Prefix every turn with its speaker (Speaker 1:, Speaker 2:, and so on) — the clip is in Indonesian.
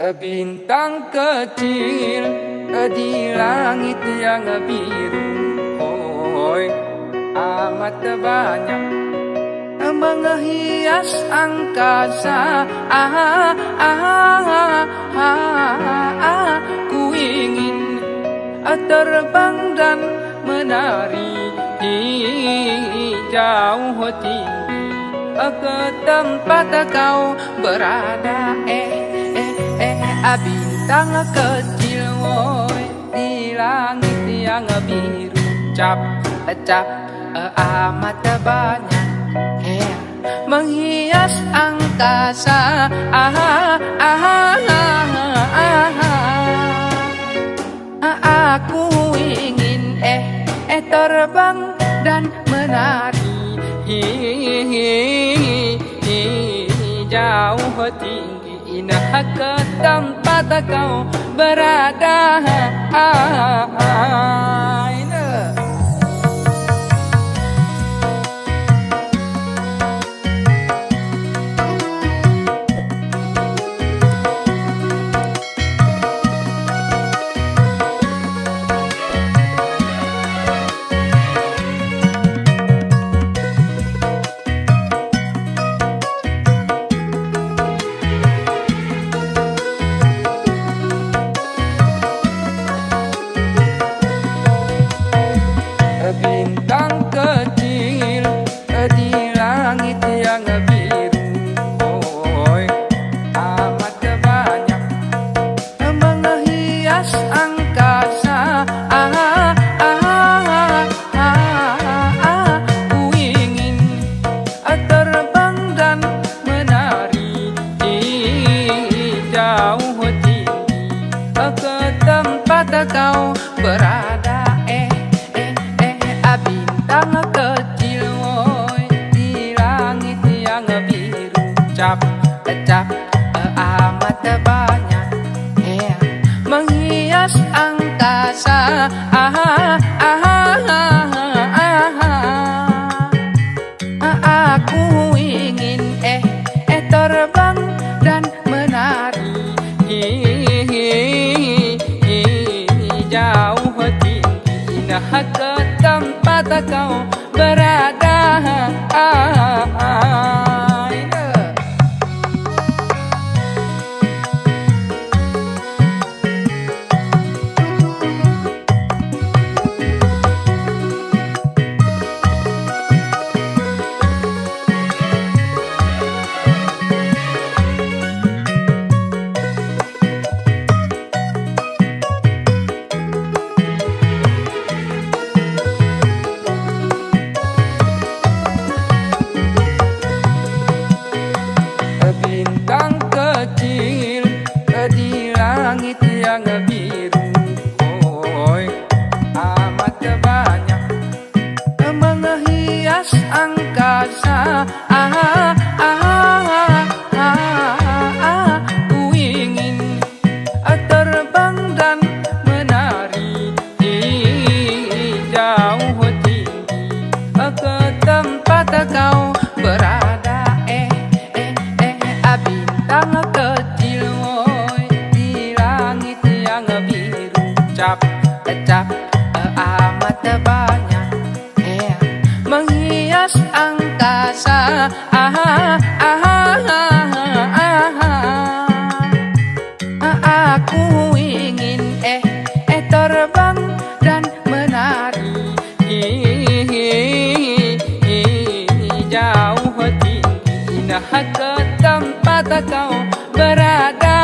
Speaker 1: Bintang kecil di langit yang biru, oi, amat banyak menghias angkasa. Ku ingin terbang dan menari jauh tinggi ke tempat kau berada. Bintang kecil, woi, di langit yang biru, cap amat banyak menghias angkasa. Aku ingin terbang dan menari jauh tinggi ke tempat kau berada. Bintang kecil di langit yang biru, oi, amat banyak menghias angkasa. Ku ingin terbang dan menari jauh tinggi ke tempat kau berada. Bintang kecil, woi, di langit yang biru, cap amat banyak menghias angkasa. Aku ingin terbang dan menari jauh tinggi ke tempat kau berada. Bintang kecil di langit yang biru, oi, amat banyak menghias angkasa. Ku ingin terbang dan menari jauh tinggi ke tempat kau berada. Bintang kecil, woi, di langit yang biru, cap amat banyak menghias angkasa. Aku ingin terbang dan menari jauh tinggi ke tempat kau berada.